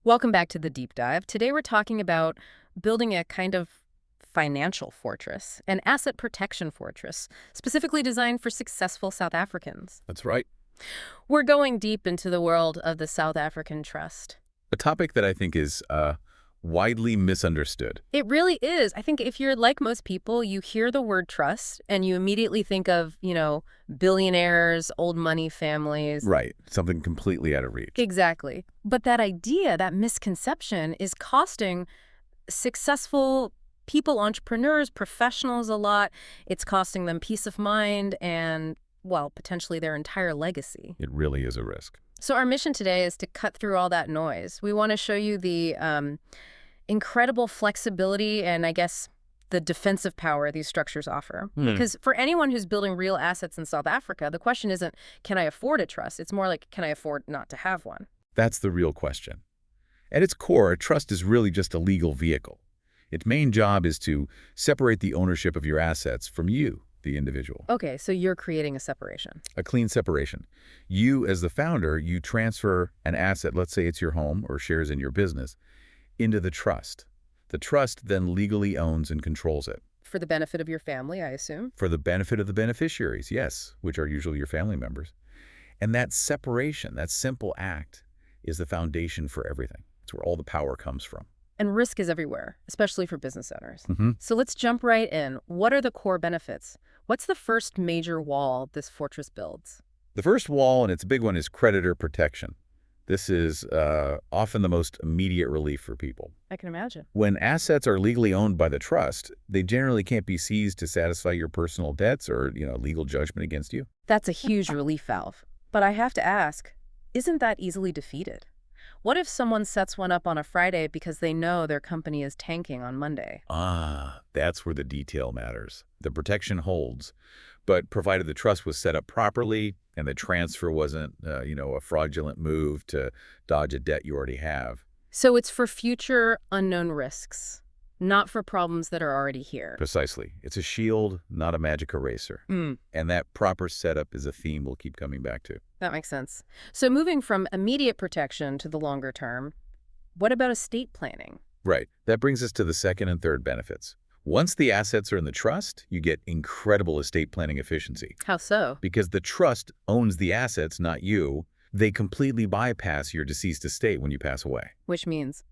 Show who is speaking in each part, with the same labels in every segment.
Speaker 1: Welcome back to the deep dive. Today we're talking about building a kind of financial fortress, an asset protection fortress, specifically designed for successful South Africans.
Speaker 2: That's right.
Speaker 1: We're going deep into the world of the South African trust.
Speaker 2: A topic that I think is widely misunderstood.
Speaker 1: It really is. I think if you're like most people, you hear the word trust and you immediately think of, billionaires, old money families.
Speaker 2: Right. Something completely out of reach.
Speaker 1: Exactly. But that idea, that misconception is costing successful people, entrepreneurs, professionals a lot. It's costing them peace of mind and, well, potentially their entire legacy.
Speaker 2: It really is a risk.
Speaker 1: So our mission today is to cut through all that noise. We want to show you the incredible flexibility and, I guess, the defensive power these structures offer. Because for anyone who's building real assets in South Africa, the question isn't, can I afford a trust? It's more like, can I afford not to have one?
Speaker 2: That's the real question. At its core, a trust is really just a legal vehicle. Its main job is to separate the ownership of your assets from you, the individual.
Speaker 1: Okay, so you're creating a separation.
Speaker 2: A clean separation. You, as the founder, you transfer an asset, let's say it's your home or shares in your business, into the trust. The trust then legally owns and controls it.
Speaker 1: For the benefit of your family, I assume?
Speaker 2: For the benefit of the beneficiaries, yes, which are usually your family members. And that separation, that simple act, is the foundation for everything. It's where all the power comes from.
Speaker 1: And risk is everywhere, especially for business owners. So let's jump right in. What are the core benefits? What's the first major wall this fortress builds?
Speaker 2: The first wall, and it's a big one, is creditor protection. This is often the most immediate relief for people.
Speaker 1: I can imagine.
Speaker 2: When assets are legally owned by the trust, they generally can't be seized to satisfy your personal debts or, legal judgment against you.
Speaker 1: That's a huge relief valve. But I have to ask, isn't that easily defeated? What if someone sets one up on a Friday because they know their company is tanking on Monday?
Speaker 2: That's where the detail matters. The protection holds, but provided the trust was set up properly and the transfer wasn't, a fraudulent move to dodge a debt you already have.
Speaker 1: So it's for future unknown risks, not for problems that are already here.
Speaker 2: Precisely. It's a shield, not a magic eraser. And that proper setup is a theme we'll keep coming back to.
Speaker 1: That makes sense. So moving from immediate protection to the longer term, what about estate planning?
Speaker 2: Right. That brings us to the second and third benefits. Once the assets are in the trust, you get incredible estate planning efficiency.
Speaker 1: How so?
Speaker 2: Because the trust owns the assets, not you. They completely bypass your deceased estate when you pass away.
Speaker 1: Which means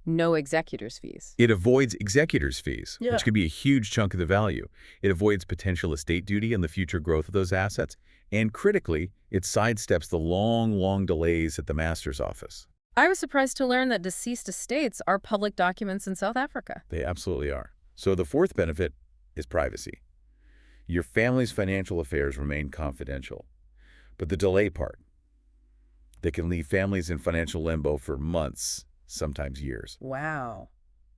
Speaker 1: no executor's fees.
Speaker 2: It avoids executor's fees,
Speaker 1: Yeah.
Speaker 2: which could be a huge chunk of the value. It avoids potential estate duty and the future growth of those assets. And critically, it sidesteps the long delays at the master's office.
Speaker 1: I was surprised to learn that deceased estates are public documents in South Africa.
Speaker 2: They absolutely are. So the fourth benefit is privacy. Your family's financial affairs remain confidential. But the delay part, they can leave families in financial limbo for months, sometimes years.
Speaker 1: Wow.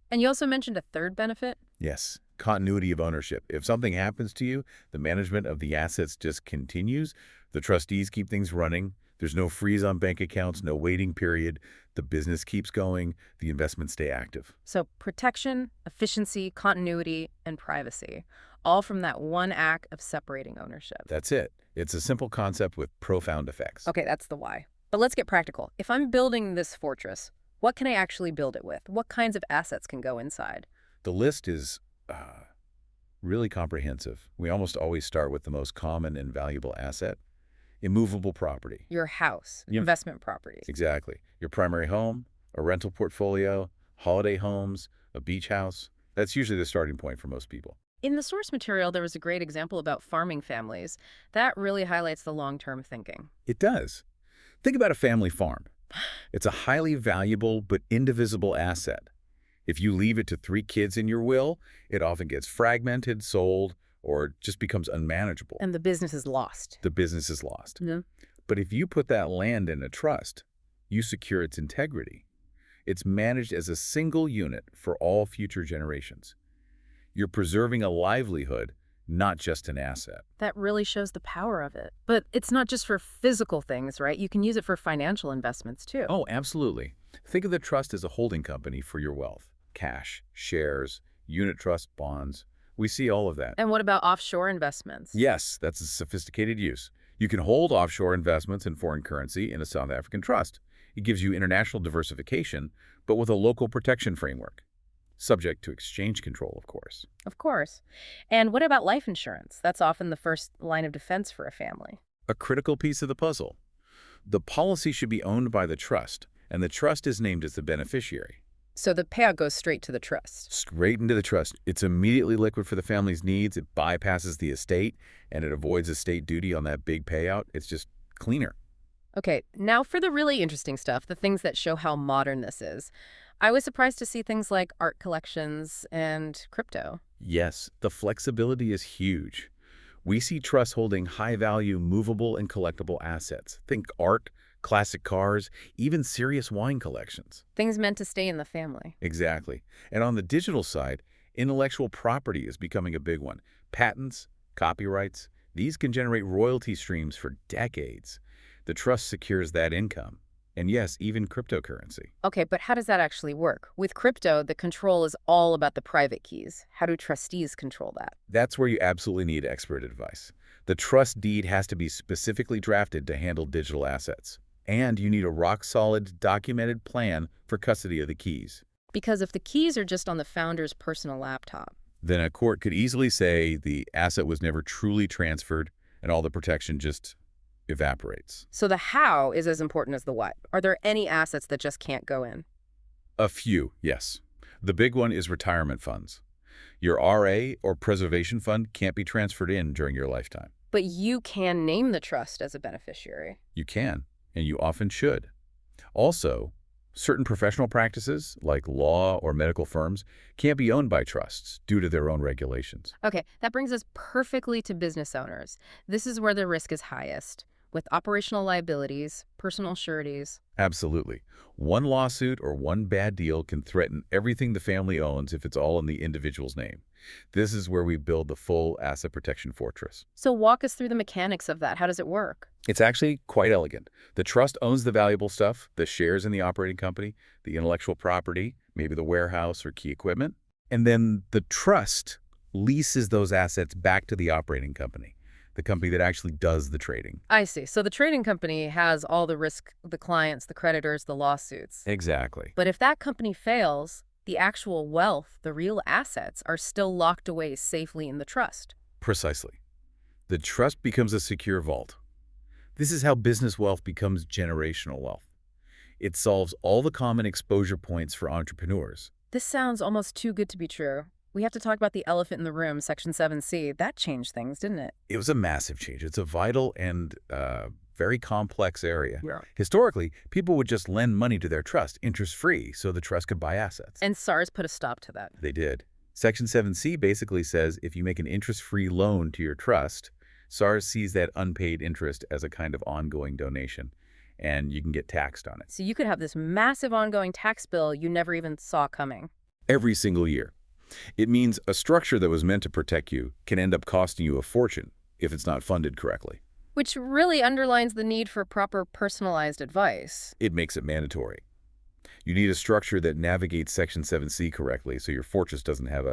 Speaker 1: And you also mentioned a third benefit?
Speaker 2: Yes, continuity of ownership. If something happens to you, the management of the assets just continues. The trustees keep things running. There's no freeze on bank accounts, no waiting period. The business keeps going. The investments stay active.
Speaker 1: So protection, efficiency, continuity, and privacy, all from that one act of separating ownership.
Speaker 2: That's it. It's a simple concept with profound effects.
Speaker 1: Okay, that's the why. But let's get practical. If I'm building this fortress, what can I actually build it with? What kinds of assets can go inside?
Speaker 2: The list is really comprehensive. We almost always start with the most common and valuable asset, immovable property.
Speaker 1: Your house,
Speaker 2: Yep.
Speaker 1: investment properties.
Speaker 2: Exactly. Your primary home, a rental portfolio, holiday homes, a beach house. That's usually the starting point for most people.
Speaker 1: In the source material, there was a great example about farming families. That really highlights the long-term thinking.
Speaker 2: It does. Think about a family farm. It's a highly valuable but indivisible asset. If you leave it to 3 kids in your will, it often gets fragmented, sold, or just becomes unmanageable.
Speaker 1: And the business is lost.
Speaker 2: The business is lost.
Speaker 1: Yeah.
Speaker 2: But if you put that land in a trust, you secure its integrity. It's managed as a single unit for all future generations. You're preserving a livelihood, not just an asset.
Speaker 1: That really shows the power of it. But it's not just for physical things, right? You can use it for financial investments, too.
Speaker 2: Oh, absolutely. Think of the trust as a holding company for your wealth. Cash, shares, unit trust, bonds. We see all of that.
Speaker 1: And what about offshore investments?
Speaker 2: Yes, that's a sophisticated use. You can hold offshore investments in foreign currency in a South African trust. It gives you international diversification, but with a local protection framework, subject to exchange control, of course.
Speaker 1: Of course. And what about life insurance? That's often the first line of defense for a family.
Speaker 2: A critical piece of the puzzle. The policy should be owned by the trust, and the trust is named as the beneficiary.
Speaker 1: So the payout goes straight to the trust.
Speaker 2: Straight into the trust. It's immediately liquid for the family's needs. It bypasses the estate, and it avoids estate duty on that big payout. It's just cleaner.
Speaker 1: Okay, now for the really interesting stuff, the things that show how modern this is. I was surprised to see things like art collections and crypto.
Speaker 2: Yes, the flexibility is huge. We see trusts holding high-value, movable, and collectible assets. Think art, classic cars, even serious wine collections.
Speaker 1: Things meant to stay in the family.
Speaker 2: Exactly. And on the digital side, intellectual property is becoming a big one. Patents, copyrights, these can generate royalty streams for decades. The trust secures that income. And yes, even cryptocurrency.
Speaker 1: Okay, but how does that actually work? With crypto, the control is all about the private keys. How do trustees control that?
Speaker 2: That's where you absolutely need expert advice. The trust deed has to be specifically drafted to handle digital assets. And you need a rock-solid, documented plan for custody of the keys.
Speaker 1: Because if the keys are just on the founder's personal laptop,
Speaker 2: Then a court could easily say the asset was never truly transferred and all the protection just evaporates.
Speaker 1: so the how is as important as the what. Are there any assets that just can't go in?
Speaker 2: A few, yes. The big one is retirement funds. Your RA or preservation fund can't be transferred in during your lifetime.
Speaker 1: But you can name the trust as a beneficiary.
Speaker 2: You can, and you often should. Also, certain professional practices, like law or medical firms, can't be owned by trusts due to their own regulations.
Speaker 1: Okay, that brings us perfectly to business owners. This is where the risk is highest, with operational liabilities, personal sureties.
Speaker 2: Absolutely. One lawsuit or one bad deal can threaten everything the family owns if it's all in the individual's name. This is where we build the full asset protection fortress.
Speaker 1: So walk us through the mechanics of that. How does it work?
Speaker 2: It's actually quite elegant. The trust owns the valuable stuff, the shares in the operating company, the intellectual property, maybe the warehouse or key equipment. And then the trust leases those assets back to the operating company, the company that actually does the trading.
Speaker 1: I see. So the trading company has all the risk, the clients, the creditors, the lawsuits.
Speaker 2: Exactly.
Speaker 1: But if that company fails, the actual wealth, the real assets, are still locked away safely in the trust.
Speaker 2: Precisely. The trust becomes a secure vault. This is how business wealth becomes generational wealth. It solves all the common exposure points for entrepreneurs.
Speaker 1: This sounds almost too good to be true. We have to talk about the elephant in the room, Section 7C. That changed things, didn't it?
Speaker 2: It was a massive change. It's a vital and very complex area.
Speaker 1: Yeah.
Speaker 2: Historically, people would just lend money to their trust, interest-free, so the trust could buy assets.
Speaker 1: And SARS put a stop to that.
Speaker 2: They did. Section 7C basically says if you make an interest-free loan to your trust, SARS sees that unpaid interest as a kind of ongoing donation, and you can get taxed on it.
Speaker 1: So you could have this massive ongoing tax bill you never even saw coming.
Speaker 2: Every single year. It means a structure that was meant to protect you can end up costing you a fortune if it's not funded correctly.
Speaker 1: Which really underlines the need for proper personalized advice.
Speaker 2: It makes it mandatory. You need a structure that navigates Section 7C correctly so your fortress doesn't have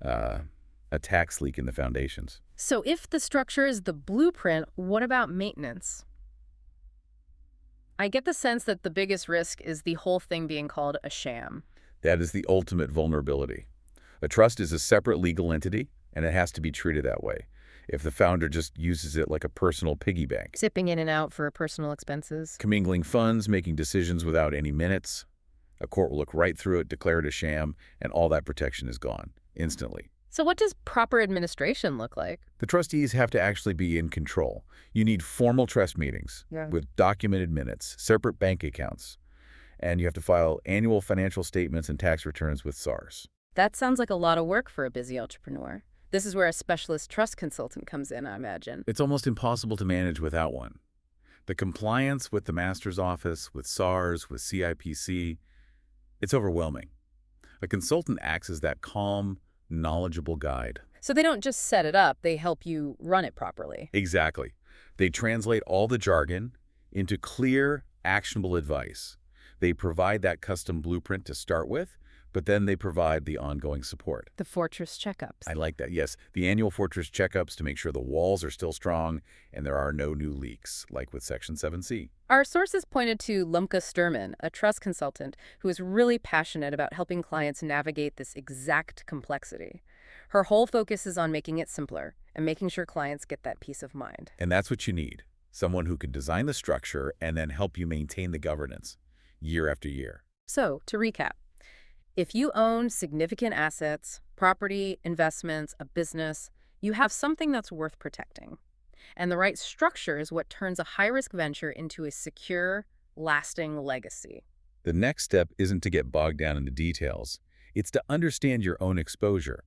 Speaker 2: a tax leak in the foundations.
Speaker 1: So if the structure is the blueprint, what about maintenance? I get the sense that the biggest risk is the whole thing being called a sham.
Speaker 2: That is the ultimate vulnerability. A trust is a separate legal entity, and it has to be treated that way. If the founder just uses it like a personal piggy bank,
Speaker 1: Zipping in and out for personal expenses.
Speaker 2: commingling funds, making decisions without any minutes, a court will look right through it, declare it a sham, and all that protection is gone instantly.
Speaker 1: So what does proper administration look like?
Speaker 2: The trustees have to actually be in control. You need formal trust meetings with documented minutes, separate bank accounts, and you have to file annual financial statements and tax returns with SARS.
Speaker 1: That sounds like a lot of work for a busy entrepreneur. This is where a specialist trust consultant comes in, I imagine.
Speaker 2: It's almost impossible to manage without one. The compliance with the master's office, with SARS, with CIPC, it's overwhelming. A consultant acts as that calm, knowledgeable guide.
Speaker 1: So they don't just set it up, they help you run it properly.
Speaker 2: Exactly. They translate all the jargon into clear, actionable advice. They provide that custom blueprint to start with, But then they provide the ongoing support.
Speaker 1: The fortress checkups.
Speaker 2: I like that, yes. The annual fortress checkups to make sure the walls are still strong and there are no new leaks, like with Section 7C.
Speaker 1: Our sources pointed to Lumka Sturman, a trust consultant who is really passionate about helping clients navigate this exact complexity. Her whole focus is on making it simpler and making sure clients get that peace of mind.
Speaker 2: And that's what you need. Someone who can design the structure and then help you maintain the governance year after year.
Speaker 1: So, to recap, if you own significant assets, property, investments, a business, you have something that's worth protecting. And the right structure is what turns a high-risk venture into a secure, lasting legacy.
Speaker 2: The next step isn't to get bogged down in the details. It's to understand your own exposure.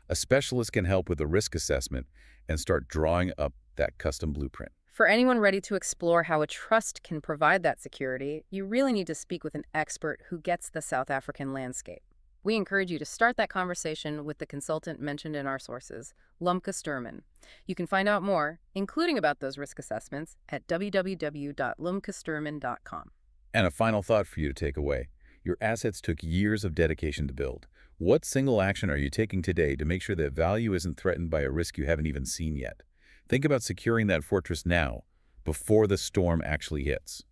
Speaker 2: A specialist can help with a risk assessment and start drawing up that custom blueprint.
Speaker 1: For anyone ready to explore how a trust can provide that security, you really need to speak with an expert who gets the South African landscape. We encourage you to start that conversation with the consultant mentioned in our sources, Lumka Sturman. You can find out more, including about those risk assessments, at www.lumkasturman.com.
Speaker 2: And a final thought for you to take away. Your assets took years of dedication to build. What single action are you taking today to make sure that value isn't threatened by a risk you haven't even seen yet? Think about securing that fortress now, before the storm actually hits.